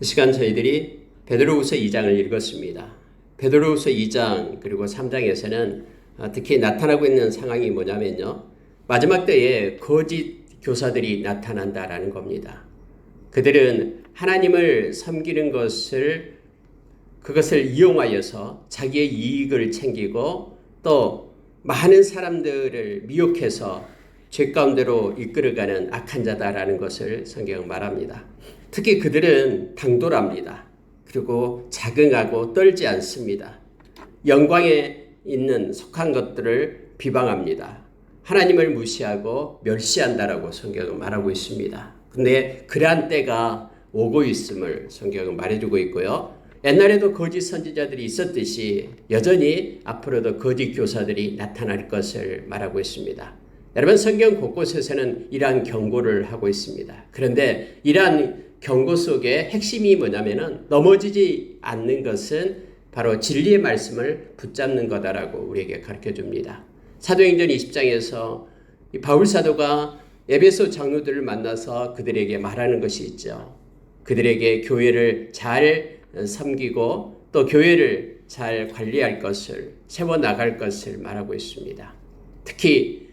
이 시간 저희들이 베드로후서 2장을 읽었습니다. 베드로후서 2장 그리고 3장에서는 특히 나타나고 있는 상황이 뭐냐면요. 마지막 때에 거짓 교사들이 나타난다라는 겁니다. 그들은 하나님을 섬기는 그것을 이용하여서 자기의 이익을 챙기고 또 많은 사람들을 미혹해서 죄 가운데로 이끌어가는 악한 자다라는 것을 성경은 말합니다. 특히 그들은 당돌합니다. 그리고 자긍하고 떨지 않습니다. 영광에 있는 속한 것들을 비방합니다. 하나님을 무시하고 멸시한다라고 성경은 말하고 있습니다. 근데 그러한 때가 오고 있음을 성경은 말해주고 있고요. 옛날에도 거짓 선지자들이 있었듯이 여전히 앞으로도 거짓 교사들이 나타날 것을 말하고 있습니다. 여러분, 성경 곳곳에서는 이러한 경고를 하고 있습니다. 그런데 이러한 경고 속에 핵심이 뭐냐면은 넘어지지 않는 것은 바로 진리의 말씀을 붙잡는 거다라고 우리에게 가르쳐 줍니다. 사도행전 20장에서 바울 사도가 에베소 장로들을 만나서 그들에게 말하는 것이 있죠. 그들에게 교회를 잘 섬기고 또 교회를 잘 관리할 것을, 세워나갈 것을 말하고 있습니다. 특히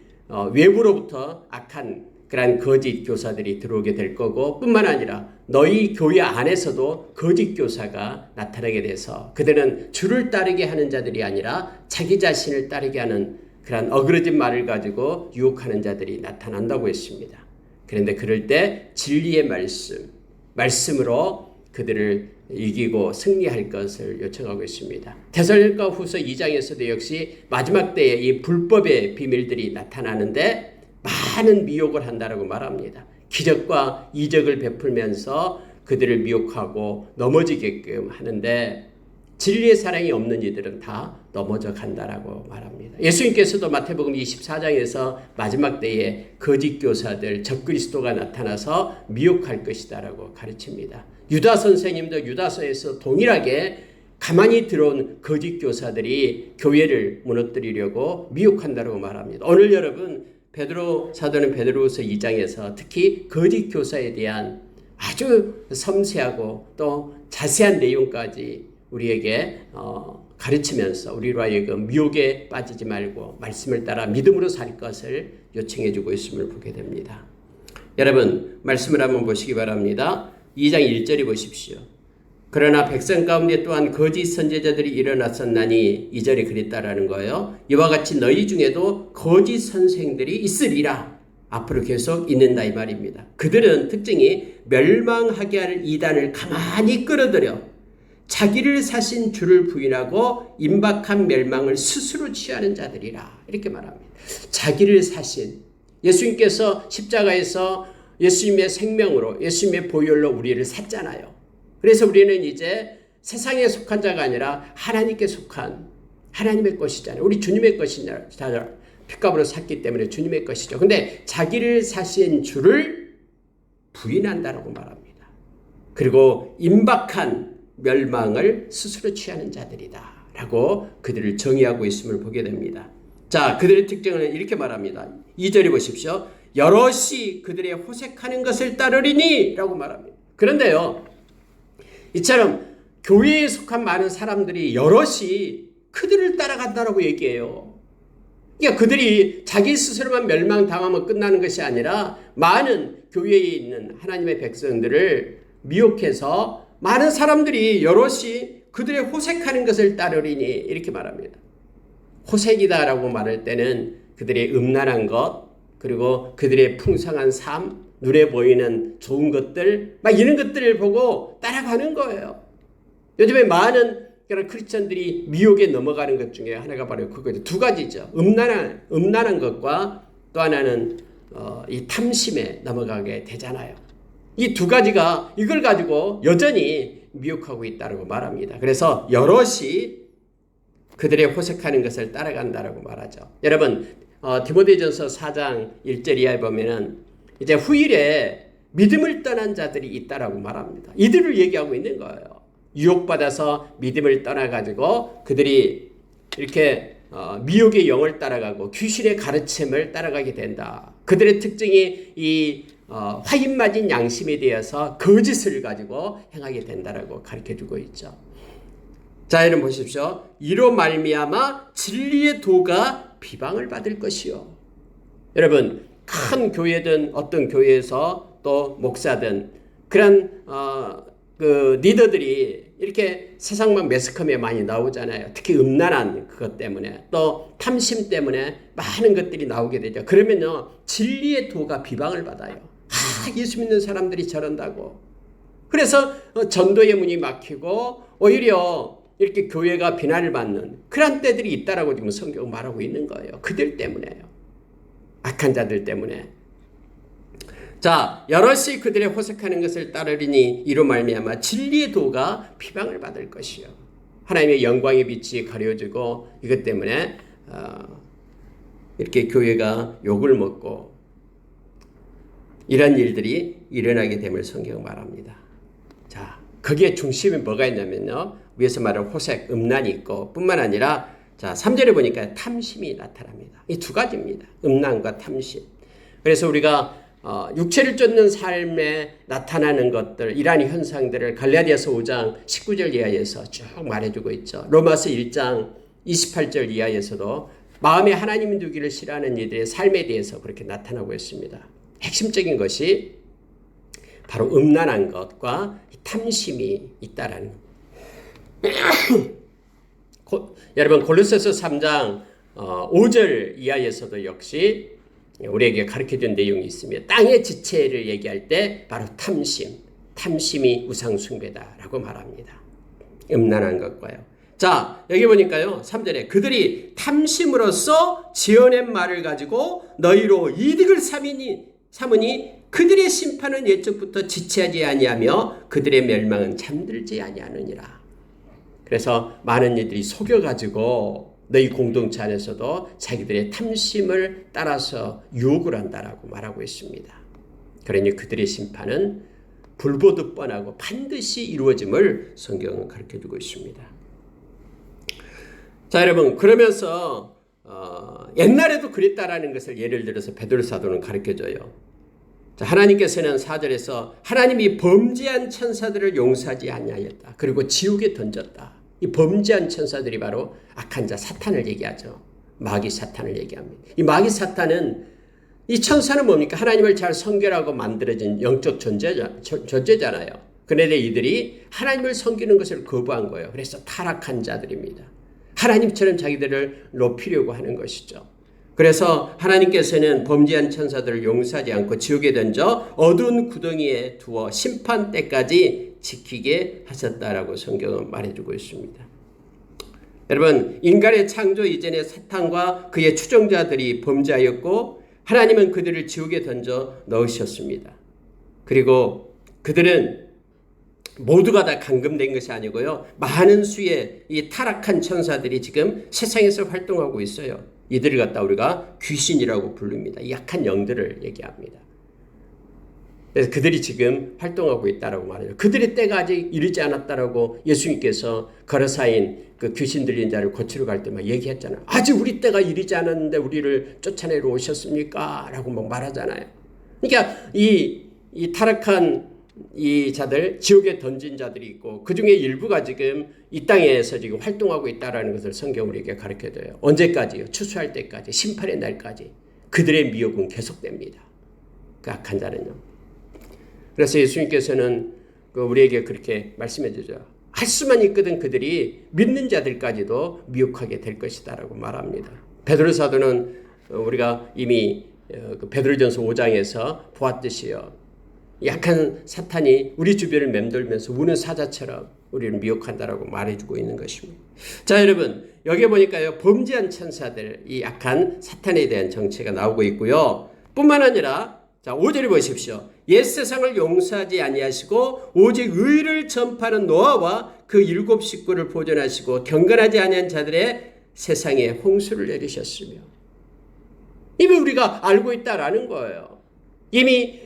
외부로부터 악한 그러한 거짓 교사들이 들어오게 될 거고 뿐만 아니라 너희 교회 안에서도 거짓 교사가 나타나게 돼서 그들은 주를 따르게 하는 자들이 아니라 자기 자신을 따르게 하는 그러한 어그러진 말을 가지고 유혹하는 자들이 나타난다고 했습니다. 그런데 그럴 때 진리의 말씀으로 그들을 이기고 승리할 것을 요청하고 있습니다. 데살로니가 후서 2장에서도 역시 마지막 때에 이 불법의 비밀들이 나타나는데 많은 미혹을 한다라고 말합니다. 기적과 이적을 베풀면서 그들을 미혹하고 넘어지게끔 하는데 진리의 사랑이 없는 이들은 다 넘어져 간다라고 말합니다. 예수님께서도 마태복음 24장에서 마지막 때에 거짓 교사들, 적그리스도가 나타나서 미혹할 것이다라고 가르칩니다. 유다 선생님도 유다서에서 동일하게 가만히 들어온 거짓 교사들이 교회를 무너뜨리려고 미혹한다라고 말합니다. 오늘 여러분 베드로 사도는 베드로후서 2장에서 특히 거짓 교사에 대한 아주 섬세하고 또 자세한 내용까지 우리에게 가르치면서 우리로 하여금 미혹에 빠지지 말고 말씀을 따라 믿음으로 살 것을 요청해 주고 있음을 보게 됩니다. 여러분 말씀을 한번 보시기 바랍니다. 2장 1절에 보십시오. 그러나 백성 가운데 또한 거짓 선지자들이 일어났었나니 2절에 그랬다라는 거예요. 이와 같이 너희 중에도 거짓 선생들이 있으리라. 앞으로 계속 있는다 이 말입니다. 그들은 특징이 멸망하게 할 이단을 가만히 끌어들여 자기를 사신 주를 부인하고 임박한 멸망을 스스로 취하는 자들이라 이렇게 말합니다. 자기를 사신 예수님께서 십자가에서 예수님의 생명으로 예수님의 보혈로 우리를 샀잖아요. 그래서 우리는 이제 세상에 속한 자가 아니라 하나님께 속한 하나님의 것이잖아요. 우리 주님의 것이냐 핏값으로 샀기 때문에 주님의 것이죠. 근데 자기를 사신 주를 부인한다라고 말합니다. 그리고 임박한 멸망을 스스로 취하는 자들이다 라고 그들을 정의하고 있음을 보게 됩니다. 자, 그들의 특징은 이렇게 말합니다. 2절에 보십시오. 여럿이 그들의 호색하는 것을 따르리니 라고 말합니다. 그런데요, 이처럼 교회에 속한 많은 사람들이 여럿이 그들을 따라간다라고 얘기해요. 그러니까 그들이 자기 스스로만 멸망당하면 끝나는 것이 아니라 많은 교회에 있는 하나님의 백성들을 미혹해서 많은 사람들이 여럿이 그들의 호색하는 것을 따르리니 이렇게 말합니다. 호색이다라고 말할 때는 그들의 음란한 것 그리고 그들의 풍성한 삶 눈에 보이는 좋은 것들 막 이런 것들을 보고 따라가는 거예요. 요즘에 많은 그런 크리스천들이 미혹에 넘어가는 것 중에 하나가 바로 그거죠. 두 가지죠. 음란한 것과 또 하나는 이 탐심에 넘어가게 되잖아요. 이 두 가지가 이걸 가지고 여전히 미혹하고 있다고 말합니다. 그래서 여럿이 그들의 호색하는 것을 따라간다라고 말하죠. 여러분 디모데전서 4장 1절 이하에 보면은 이제 후일에 믿음을 떠난 자들이 있다라고 말합니다. 이들을 얘기하고 있는 거예요. 유혹받아서 믿음을 떠나가지고 그들이 이렇게 미혹의 영을 따라가고 귀신의 가르침을 따라가게 된다. 그들의 특징이 이 화인 맞은 양심에 대해서 거짓을 가지고 행하게 된다라고 가르쳐주고 있죠. 자, 여러분 보십시오. 이로 말미암아 진리의 도가 비방을 받을 것이요. 여러분, 큰 교회든 어떤 교회에서 또 목사든 그런 그 리더들이 이렇게 세상만 매스컴에 많이 나오잖아요. 특히 음란한 그것 때문에 또 탐심 때문에 많은 것들이 나오게 되죠. 그러면요, 진리의 도가 비방을 받아요. 예수 믿는 사람들이 저런다고. 그래서 전도의 문이 막히고 오히려 이렇게 교회가 비난을 받는 그런 때들이 있다라고 지금 성경은 말하고 있는 거예요. 그들 때문에요. 악한 자들 때문에. 자, 여럿이 그들의 호색하는 것을 따르리니 이로 말미암아 진리의 도가 비방을 받을 것이요. 하나님의 영광의 빛이 가려지고 이것 때문에 이렇게 교회가 욕을 먹고 이런 일들이 일어나게 됨을 성경은 말합니다. 자, 거기에 중심에 뭐가 있냐면요. 위에서 말한 호색, 음란이 있고 뿐만 아니라 자, 3절에 보니까 탐심이 나타납니다. 이 두 가지입니다. 음란과 탐심. 그래서 우리가 육체를 쫓는 삶에 나타나는 것들, 이러한 현상들을 갈라디아서 5장 19절 이하에서 쭉 말해주고 있죠. 로마서 1장 28절 이하에서도 마음에 하나님 두기를 싫어하는 이들의 삶에 대해서 그렇게 나타나고 있습니다. 핵심적인 것이 바로 음란한 것과 탐심이 있다라는 여러분 골로새서 3장 5절 이하에서도 역시 우리에게 가르쳐준 내용이 있습니다. 땅의 지체를 얘기할 때 바로 탐심이 우상숭배다라고 말합니다. 음란한 것과요. 자, 여기 보니까요. 3절에 그들이 탐심으로써 지어낸 말을 가지고 너희로 이득을 삼으니 그들의 심판은 예적부터 지체하지 아니하며 그들의 멸망은 잠들지 아니하느니라. 그래서 많은 이들이 속여가지고 너희 공동체 안에서도 자기들의 탐심을 따라서 유혹을 한다라고 말하고 있습니다. 그러니 그들의 심판은 불보듯 뻔하고 반드시 이루어짐을 성경은 가르쳐주고 있습니다. 자, 여러분 그러면서 옛날에도 그랬다라는 것을 예를 들어서 베드로 사도는 가르쳐줘요. 자, 하나님께서는 4절에서 하나님이 범죄한 천사들을 용서하지 아니하였다. 그리고 지옥에 던졌다. 이 범죄한 천사들이 바로 악한 자 사탄을 얘기하죠. 마귀 사탄을 얘기합니다. 이 마귀 사탄은 이 천사는 뭡니까? 하나님을 잘 섬기라고 만들어진 영적 존재잖아요. 그런데 이들이 하나님을 섬기는 것을 거부한 거예요. 그래서 타락한 자들입니다. 하나님처럼 자기들을 높이려고 하는 것이죠. 그래서 하나님께서는 범죄한 천사들을 용서하지 않고 지옥에 던져 어두운 구덩이에 두어 심판 때까지 지키게 하셨다라고 성경은 말해주고 있습니다. 여러분, 인간의 창조 이전에 사탄과 그의 추종자들이 범죄하였고 하나님은 그들을 지옥에 던져 넣으셨습니다. 그리고 그들은 모두가 다 감금된 것이 아니고요. 많은 수의 이 타락한 천사들이 지금 세상에서 활동하고 있어요. 이들을 갖다 우리가 귀신이라고 부릅니다. 약한 영들을 얘기합니다. 그래서 그들이 지금 활동하고 있다라고 말해요. 그들의 때가 아직 이르지 않았다라고 예수님께서 거러사인 그 귀신 들린 자를 고치러 갈 때 막 얘기했잖아요. 아직 우리 때가 이르지 않았는데 우리를 쫓아내러 오셨습니까? 라고 막 말하잖아요. 그러니까 이 타락한 이 자들, 지옥에 던진 자들이 있고 그 중에 일부가 지금 이 땅에서 지금 활동하고 있다라는 것을 성경 우리에게 가르쳐줘요. 언제까지요? 추수할 때까지, 심판의 날까지 그들의 미혹은 계속됩니다. 그 악한 자는요. 그래서 예수님께서는 우리에게 그렇게 말씀해 주죠. 할 수만 있거든 그들이 믿는 자들까지도 미혹하게 될 것이다라고 말합니다. 베드로 사도는 우리가 이미 베드로전서 5장에서 보았듯이요. 약한 사탄이 우리 주변을 맴돌면서 우는 사자처럼 우리를 미혹한다라고 말해주고 있는 것입니다. 자, 여러분 여기 보니까요. 범죄한 천사들, 이 약한 사탄에 대한 정체가 나오고 있고요. 뿐만 아니라 자, 5절을 보십시오. 옛 세상을 용서하지 아니하시고 오직 의를 전파하는 노아와 그 7 식구를 보존하시고 경건하지 아니한 자들의 세상에 홍수를 내리셨으며 이미 우리가 알고 있다라는 거예요. 이미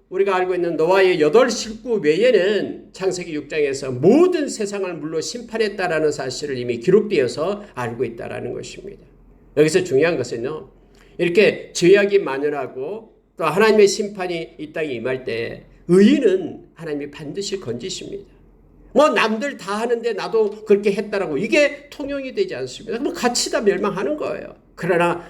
우리가 알고 있는 노아의 8 식구 외에는 창세기 6장에서 모든 세상을 물로 심판했다라는 사실을 이미 기록되어서 알고 있다라는 것입니다. 여기서 중요한 것은요. 이렇게 죄악이 만연하고 또 하나님의 심판이 이 땅에 임할 때 의인은 하나님이 반드시 건지십니다. 뭐 남들 다 하는데 나도 그렇게 했다라고 이게 통용이 되지 않습니다. 그럼 같이 다 멸망하는 거예요. 그러나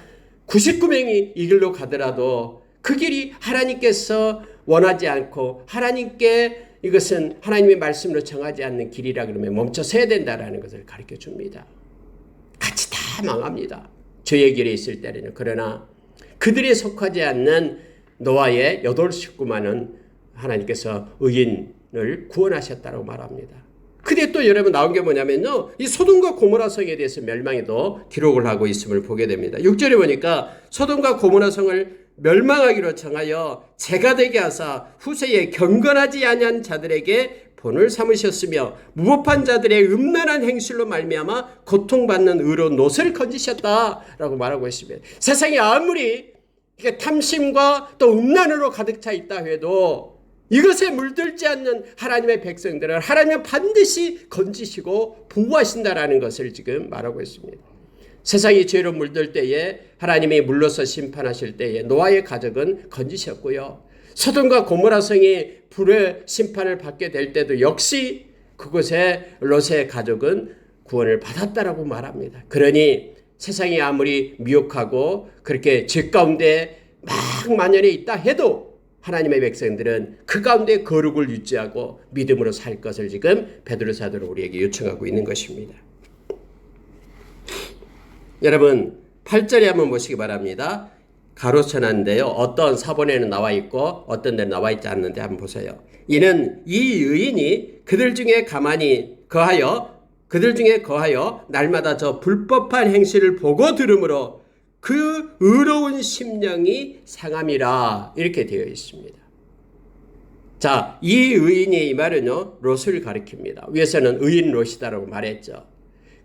99명이 이 길로 가더라도 그 길이 하나님께서 원하지 않고 하나님께 이것은 하나님의 말씀으로 정하지 않는 길이라 그러면 멈춰서야 된다라는 것을 가르쳐 줍니다. 같이 다 망합니다. 저의 길에 있을 때는. 그러나 그들이 속하지 않는 노아의 8 식구만은 하나님께서 의인을 구원하셨다고 말합니다. 근데 또 여러분 나온 게 뭐냐면요. 이 소돔과 고모라 성에 대해서 멸망에도 기록을 하고 있음을 보게 됩니다. 6절에 보니까 소돔과 고모라 성을 멸망하기로 정하여 재가 되게 하사 후세에 경건하지 아니한 자들에게 본을 삼으셨으며 무법한 자들의 음란한 행실로 말미암아 고통받는 의로운 놋을 건지셨다라고 말하고 있습니다. 세상이 아무리 탐심과 또 음란으로 가득 차 있다 해도 이것에 물들지 않는 하나님의 백성들을 하나님은 반드시 건지시고 보호하신다라는 것을 지금 말하고 있습니다. 세상이 죄로 물들 때에 하나님이 물로서 심판하실 때에 노아의 가족은 건지셨고요. 소돔과 고모라 성이 불의 심판을 받게 될 때도 역시 그곳에 롯의 가족은 구원을 받았다라고 말합니다. 그러니 세상이 아무리 미혹하고 그렇게 죄 가운데 막 만연해 있다 해도 하나님의 백성들은 그 가운데 거룩을 유지하고 믿음으로 살 것을 지금 베드로 사도로 우리에게 요청하고 있는 것입니다. 여러분 8절에 한번 보시기 바랍니다. 가로쳐놨는데요. 어떤 사본에는 나와 있고 어떤 데는 나와 있지 않는데 한번 보세요. 이는 이 의인이 그들 중에 거하여 날마다 저 불법한 행실을 보고 들으므로 그 의로운 심령이 상함이라 이렇게 되어 있습니다. 자, 이 의인이 이 말은요. 롯을 가리킵니다. 위에서는 의인 롯이다라고 말했죠.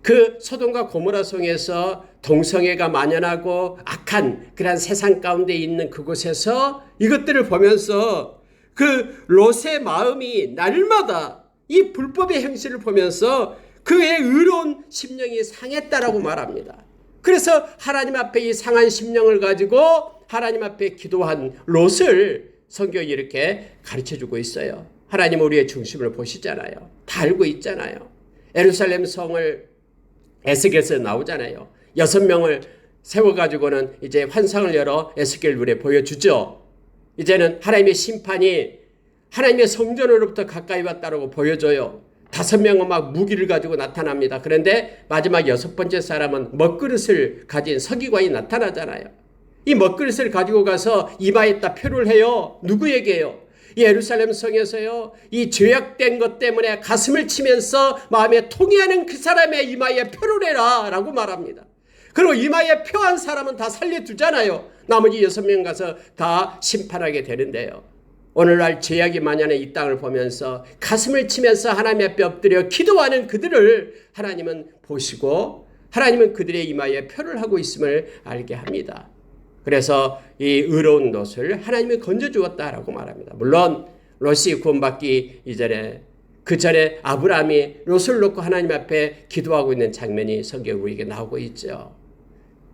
그 소돔과 고모라 성에서 동성애가 만연하고 악한 그런 세상 가운데 있는 그곳에서 이것들을 보면서 그 롯의 마음이 날마다 이 불법의 행실을 보면서 그의 의로운 심령이 상했다라고 말합니다. 그래서 하나님 앞에 이 상한 심령을 가지고 하나님 앞에 기도한 롯을 성경이 이렇게 가르쳐주고 있어요. 하나님 우리의 중심을 보시잖아요. 다 알고 있잖아요. 예루살렘 성을 에스겔에서 나오잖아요. 6명을 세워가지고는 이제 환상을 열어 에스겔 눈에 보여주죠. 이제는 하나님의 심판이 하나님의 성전으로부터 가까이 왔다고 보여줘요. 5명은 막 무기를 가지고 나타납니다. 그런데 마지막 6번째 사람은 먹그릇을 가진 서기관이 나타나잖아요. 이 먹그릇을 가지고 가서 이마에다 표를 해요. 누구에게요? 이 예루살렘 성에서요. 이 죄악된 것 때문에 가슴을 치면서 마음에 통해하는 그 사람의 이마에 표를 해라 라고 말합니다. 그리고 이마에 표한 사람은 다 살려두잖아요. 나머지 6명 가서 다 심판하게 되는데요. 오늘날 죄악이 만연해 이 땅을 보면서 가슴을 치면서 하나님 앞에 엎드려 기도하는 그들을 하나님은 보시고 하나님은 그들의 이마에 표를 하고 있음을 알게 합니다. 그래서 이 의로운 롯을 하나님이 건져주었다라고 말합니다. 물론 롯이 구원받기 이전에 그 전에 아브라함이 롯을 놓고 하나님 앞에 기도하고 있는 장면이 성경 우리에게 나오고 있죠.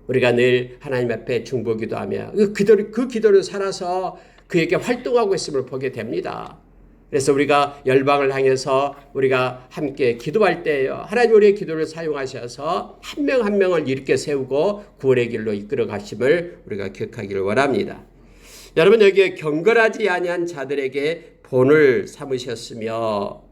우리가 늘 하나님 앞에 중보기도하며 그 기도를 살아서 그에게 활동하고 있음을 보게 됩니다. 그래서 우리가 열방을 향해서 우리가 함께 기도할 때에요. 하나님 우리의 기도를 사용하셔서 한 명 한 명을 이렇게 세우고 구원의 길로 이끌어 가심을 우리가 기억하기를 원합니다. 여러분 여기에 경건하지 아니한 자들에게 본을 삼으셨으며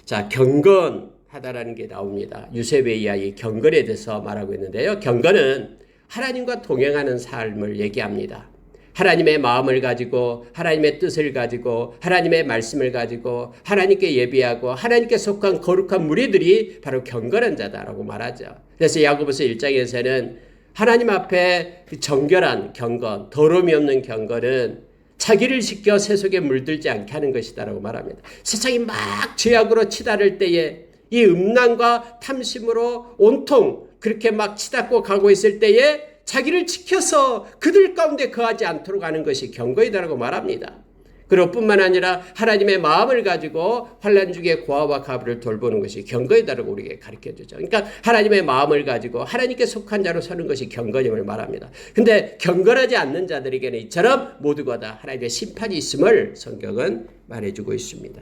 자 경건하다라는 게 나옵니다. 유세베이야 이 경건에 대해서 말하고 있는데요. 경건은 하나님과 동행하는 삶을 얘기합니다. 하나님의 마음을 가지고 하나님의 뜻을 가지고 하나님의 말씀을 가지고 하나님께 예비하고 하나님께 속한 거룩한 무리들이 바로 경건한 자다라고 말하죠. 그래서 야고보서 1장에서는 하나님 앞에 정결한 경건, 더러움이 없는 경건은 자기를 지켜 세속에 물들지 않게 하는 것이다라고 말합니다. 세상이 막 죄악으로 치달을 때에 이 음란과 탐심으로 온통 그렇게 막 치닫고 가고 있을 때에 자기를 지켜서 그들 가운데 거하지 않도록 하는 것이 경건이다라고 말합니다. 그리고 뿐만 아니라 하나님의 마음을 가지고 환난 중에 고아와 가부를 돌보는 것이 경건이다라고 우리에게 가르쳐주죠. 그러니까 하나님의 마음을 가지고 하나님께 속한 자로 서는 것이 경건임을 말합니다. 근데 경건하지 않는 자들에게는 이처럼 모두가 다 하나님의 심판이 있음을 성경은 말해주고 있습니다.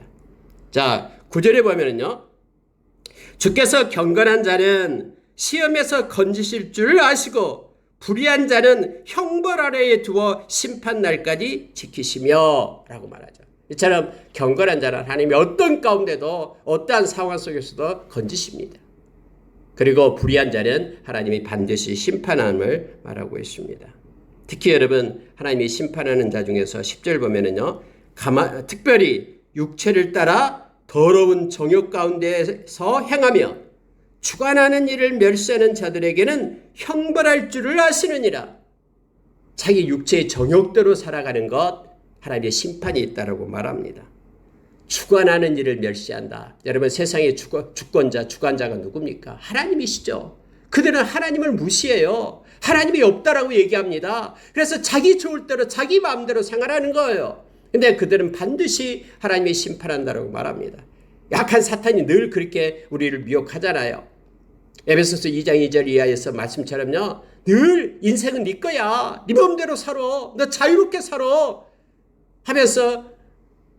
자, 9절에 보면은요, 주께서 경건한 자는 시험에서 건지실 줄 아시고 불의한 자는 형벌 아래에 두어 심판날까지 지키시며 라고 말하죠. 이처럼 경건한 자는 하나님이 어떤 가운데도 어떠한 상황 속에서도 건지십니다. 그리고 불의한 자는 하나님이 반드시 심판함을 말하고 있습니다. 특히 여러분, 하나님이 심판하는 자 중에서 10절 보면은요, 특별히 육체를 따라 더러운 정욕 가운데서 행하며 주관하는 일을 멸시하는 자들에게는 형벌할 줄을 아시느니라. 자기 육체의 정욕대로 살아가는 것, 하나님의 심판이 있다고 말합니다. 주관하는 일을 멸시한다. 여러분, 세상의 주권자, 주관자가 누굽니까? 하나님이시죠. 그들은 하나님을 무시해요. 하나님이 없다라고 얘기합니다. 그래서 자기 좋을 대로 자기 마음대로 생활하는 거예요. 근데 그들은 반드시 하나님이 심판한다라고 말합니다. 약한 사탄이 늘 그렇게 우리를 미혹하잖아요. 에베소서 2장 2절 이하에서 말씀처럼요, 늘 인생은 네 거야. 네 마음대로 살아. 너 자유롭게 살아. 하면서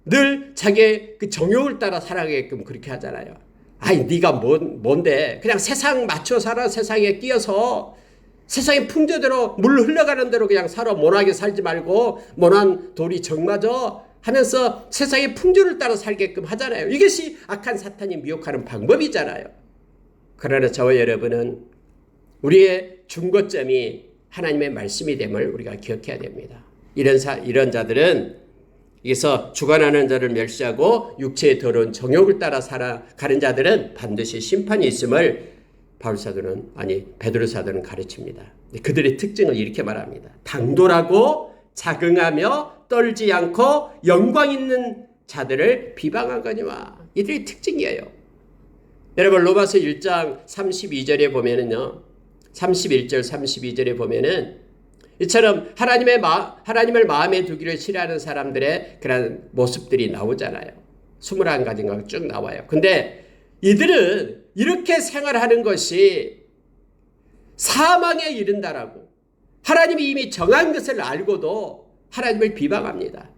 늘 자기의 그 정욕을 따라 살아가게끔 그렇게 하잖아요. 아이, 네가 뭔데? 그냥 세상 맞춰 살아. 세상에 끼어서 세상의 풍조대로 물 흘러가는 대로 그냥 살아. 모나게 살지 말고 모난 돌이 정맞아 하면서 세상의 풍조를 따라 살게끔 하잖아요. 이것이 악한 사탄이 미혹하는 방법이잖아요. 그러나 저와 여러분은 우리의 중거점이 하나님의 말씀이 됨을 우리가 기억해야 됩니다. 이런 자들은 여기서 주관하는 자를 멸시하고 육체의 더러운 정욕을 따라 살아가는 자들은 반드시 심판이 있음을 베드로 사도는 가르칩니다. 그들의 특징을 이렇게 말합니다. 당돌하고 자긍하며 떨지 않고 영광 있는 자들을 비방하거니와. 이들의 특징이에요. 여러분, 로마서 1장 32절에 보면은요, 31절 32절에 보면은 이처럼 하나님을 마음에 두기를 싫어하는 사람들의 그런 모습들이 나오잖아요. 21가지가 쭉 나와요. 근데 이들은 이렇게 생활하는 것이 사망에 이른다라고, 하나님이 이미 정한 것을 알고도 하나님을 비방합니다.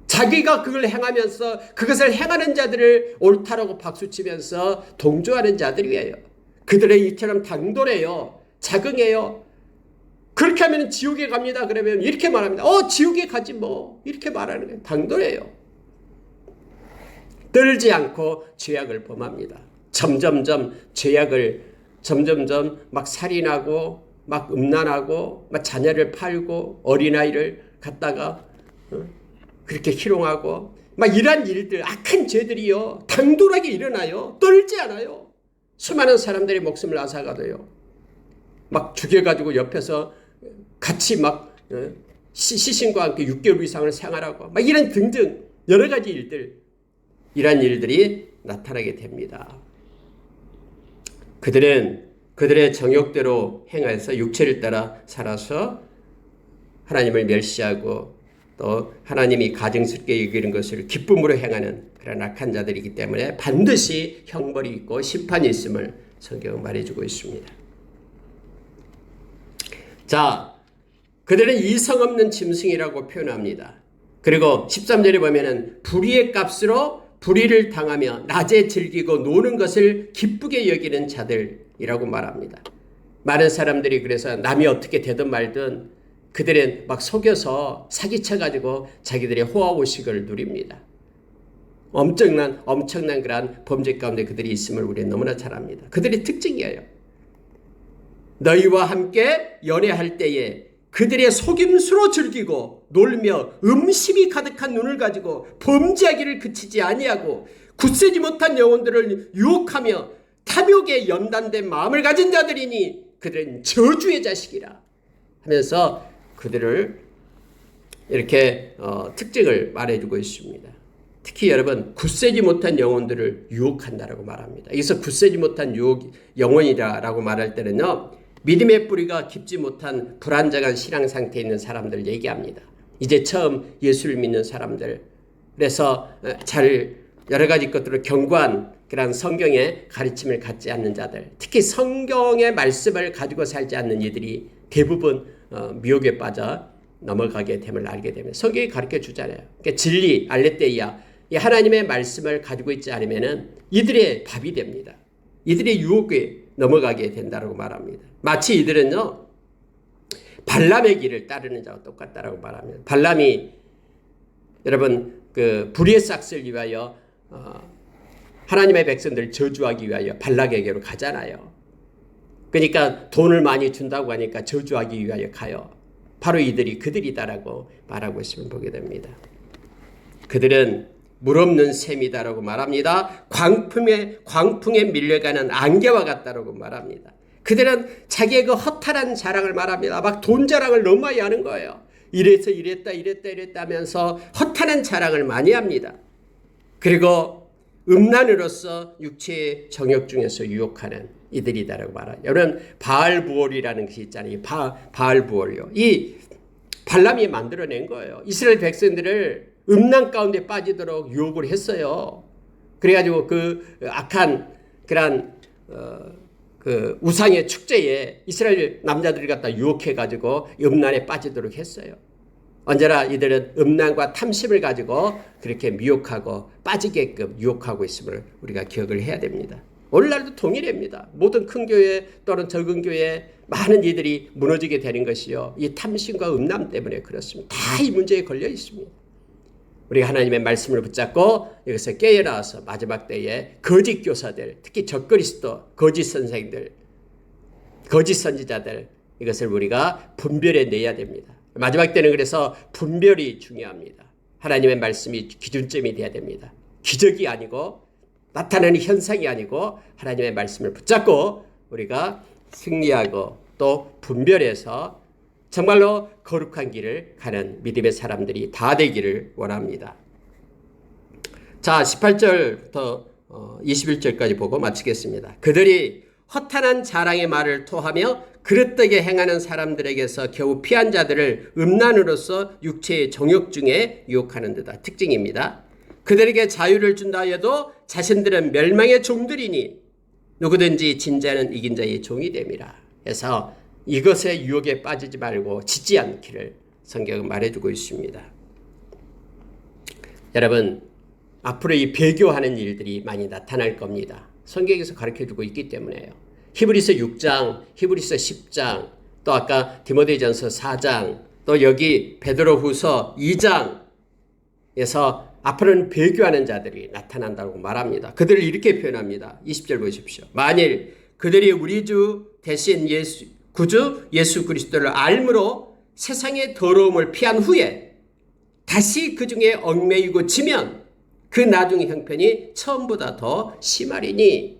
자기가 그걸 행하면서 그것을 행하는 자들을 옳다라고 박수치면서 동조하는 자들이에요. 그들의 이처럼 당돌해요. 자긍해요. 그렇게 하면 지옥에 갑니다. 그러면 이렇게 말합니다. 지옥에 가지 뭐. 이렇게 말하는 거예요. 당돌해요. 떨지 않고 죄악을 범합니다. 점점점 막 살인하고 막 음란하고 막 자녀를 팔고 어린아이를 갖다가 그렇게 희롱하고 막 이런 일들, 악한 죄들이요, 당돌하게 일어나요. 떨지 않아요. 수많은 사람들의 목숨을 앗아가도요, 막 죽여가지고 옆에서 같이 막 시신과 함께 6개월 이상을 생활하고 막 이런 등등 여러 가지 일들, 이런 일들이 나타나게 됩니다. 그들은 그들의 정욕대로 행해서 육체를 따라 살아서 하나님을 멸시하고 또 하나님이 가증스럽게 여기는 것을 기쁨으로 행하는 그런 악한 자들이기 때문에 반드시 형벌이 있고 심판이 있음을 성경은 말해주고 있습니다. 자, 그들은 이성 없는 짐승이라고 표현합니다. 그리고 13절에 보면은 불의의 값으로 불의를 당하며 낮에 즐기고 노는 것을 기쁘게 여기는 자들이라고 말합니다. 많은 사람들이 그래서 남이 어떻게 되든 말든 그들은 막 속여서 사기쳐가지고 자기들의 호화호식을 누립니다. 엄청난 그러한 범죄 가운데 그들이 있음을 우리는 너무나 잘 압니다. 그들의 특징이에요. 너희와 함께 연애할 때에 그들의 속임수로 즐기고 놀며 음심이 가득한 눈을 가지고 범죄하기를 그치지 아니하고 굳세지 못한 영혼들을 유혹하며 탐욕에 연단된 마음을 가진 자들이니 그들은 저주의 자식이라 하면서 그들을 이렇게 특징을 말해주고 있습니다. 특히 여러분, 굳세지 못한 영혼들을 유혹한다라고 말합니다. 여기서 굳세지 못한 영혼이라고 말할 때는요, 믿음의 뿌리가 깊지 못한 불안정한 신앙 상태에 있는 사람들 얘기합니다. 이제 처음 예수를 믿는 사람들, 그래서 잘 여러 가지 것들을 경고한 그런 성경의 가르침을 갖지 않는 자들, 특히 성경의 말씀을 가지고 살지 않는 이들이 대부분 미혹에 빠져 넘어가게 됨을 알게 되면 성경이 가르쳐 주잖아요. 그러니까 진리, 알레theia, 이 하나님의 말씀을 가지고 있지 않으면 이들의 밥이 됩니다. 이들의 유혹에 넘어가게 된다고 말합니다. 마치 이들은요, 발람의 길을 따르는 자와 똑같다라고 말합니다. 발람이 여러분 그 불의의 싹을 위하여 하나님의 백성들을 저주하기 위하여 발락에게로 가잖아요. 그러니까 돈을 많이 준다고 하니까 저주하기 위하여 가요. 바로 이들이 그들이다라고 말하고 있음을 보게 됩니다. 그들은 물없는 샘이다라고 말합니다. 광풍에 밀려가는 안개와 같다라고 말합니다. 그들은 자기의 그 허탈한 자랑을 말합니다. 막 돈 자랑을 너무 많이 하는 거예요. 이래서 이랬다 하면서 허탈한 자랑을 많이 합니다. 그리고 음란으로서 육체의 정욕 중에서 유혹하는 이들이다라고 말하죠. 여러분 바알부올이라는 것이 있잖아요. 바알부올이요. 이 발람이 만들어낸 거예요. 이스라엘 백성들을 음란 가운데 빠지도록 유혹을 했어요. 그래가지고 그 악한 그런 그 우상의 축제에 이스라엘 남자들을 갖다 유혹해가지고 음란에 빠지도록 했어요. 언제나 이들은 음란과 탐심을 가지고 그렇게 미혹하고 빠지게끔 유혹하고 있음을 우리가 기억을 해야 됩니다. 오늘날도 동일합니다. 모든 큰 교회 또는 적은 교회 많은 이들이 무너지게 되는 것이요, 이 탐심과 음란 때문에 그렇습니다. 다 이 문제에 걸려 있습니다. 우리가 하나님의 말씀을 붙잡고 여기서 깨어나와서 마지막 때에 거짓 교사들, 특히 적그리스도, 거짓 선생들, 거짓 선지자들, 이것을 우리가 분별해 내야 됩니다. 마지막 때는 그래서 분별이 중요합니다. 하나님의 말씀이 기준점이 돼야 됩니다. 기적이 아니고 나타나는 현상이 아니고 하나님의 말씀을 붙잡고 우리가 승리하고 또 분별해서 정말로 거룩한 길을 가는 믿음의 사람들이 다 되기를 원합니다. 자, 18절부터 21절까지 보고 마치겠습니다. 그들이 허탄한 자랑의 말을 토하며 그릇되게 행하는 사람들에게서 겨우 피한 자들을 음란으로서 육체의 정욕 중에 유혹하는 데다 특징입니다. 그들에게 자유를 준다 해도 자신들은 멸망의 종들이니 누구든지 진자는 이긴 자의 종이 됨이라. 해서 이것의 유혹에 빠지지 말고 지지 않기를 성경은 말해주고 있습니다. 여러분, 앞으로 이 배교하는 일들이 많이 나타날 겁니다. 성경에서 가르쳐주고 있기 때문에요. 히브리서 6장, 히브리서 10장, 또 아까 디모데전서 4장, 또 여기 베드로후서 2장에서 앞으로는 배교하는 자들이 나타난다고 말합니다. 그들을 이렇게 표현합니다. 20절 보십시오. 만일 그들이 우리 주 대신 구주 예수 그리스도를 알므로 세상의 더러움을 피한 후에 다시 그 중에 얽매이고 지면 그 나중의 형편이 처음보다 더 심하리니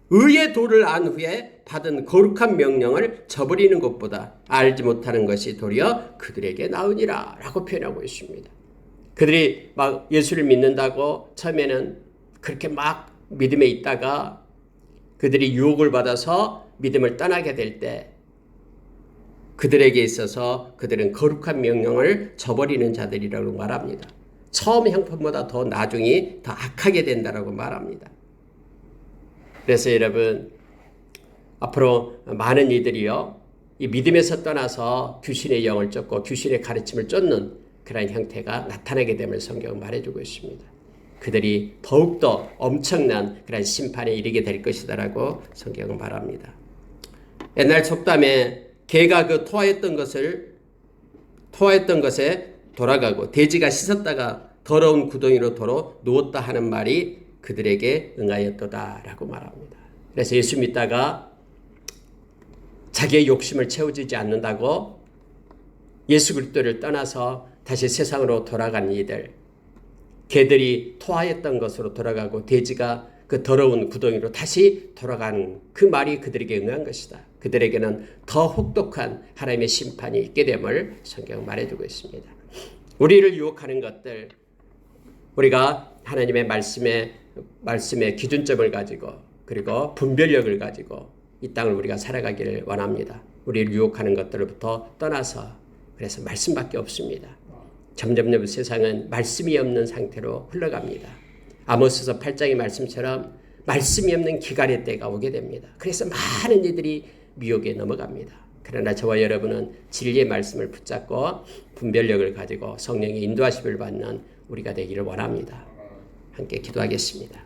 의의 도를 안 후에 받은 거룩한 명령을 저버리는 것보다 알지 못하는 것이 도리어 그들에게 나으니라 라고 표현하고 있습니다. 그들이 막 예수를 믿는다고 처음에는 그렇게 막 믿음에 있다가 그들이 유혹을 받아서 믿음을 떠나게 될 때 그들에게 있어서 그들은 거룩한 명령을 저버리는 자들이라고 말합니다. 처음 형편보다 더 나중이 더 악하게 된다라고 말합니다. 그래서 여러분, 앞으로 많은 이들이요, 이 믿음에서 떠나서 귀신의 영을 쫓고 귀신의 가르침을 쫓는 그런 형태가 나타나게 됨을 성경은 말해주고 있습니다. 그들이 더욱더 엄청난 그런 심판에 이르게 될 것이다라고 성경은 말합니다. 옛날 속담에 개가 그 토하였던 것에 돌아가고 돼지가 씻었다가 더러운 구덩이로 도로 누웠다 하는 말이 그들에게 응하였도다라고 말합니다. 그래서 예수 믿다가 자기의 욕심을 채워주지 않는다고 예수 그리스도를 떠나서 다시 세상으로 돌아간 이들, 개들이 토하였던 것으로 돌아가고 돼지가 그 더러운 구덩이로 다시 돌아가는 그 말이 그들에게 응한 것이다. 그들에게는 더 혹독한 하나님의 심판이 있게 됨을 성경은 말해주고 있습니다. 우리를 유혹하는 것들, 우리가 하나님의 말씀의 기준점을 가지고 그리고 분별력을 가지고 이 땅을 우리가 살아가기를 원합니다. 우리를 유혹하는 것들로부터 떠나서, 그래서 말씀밖에 없습니다. 점점 세상은 말씀이 없는 상태로 흘러갑니다. 아모스서 8장의 말씀처럼 말씀이 없는 기갈의 때가 오게 됩니다. 그래서 많은 이들이 미혹에 넘어갑니다. 그러나 저와 여러분은 진리의 말씀을 붙잡고 분별력을 가지고 성령의 인도하심을 받는 우리가 되기를 원합니다. 함께 기도하겠습니다.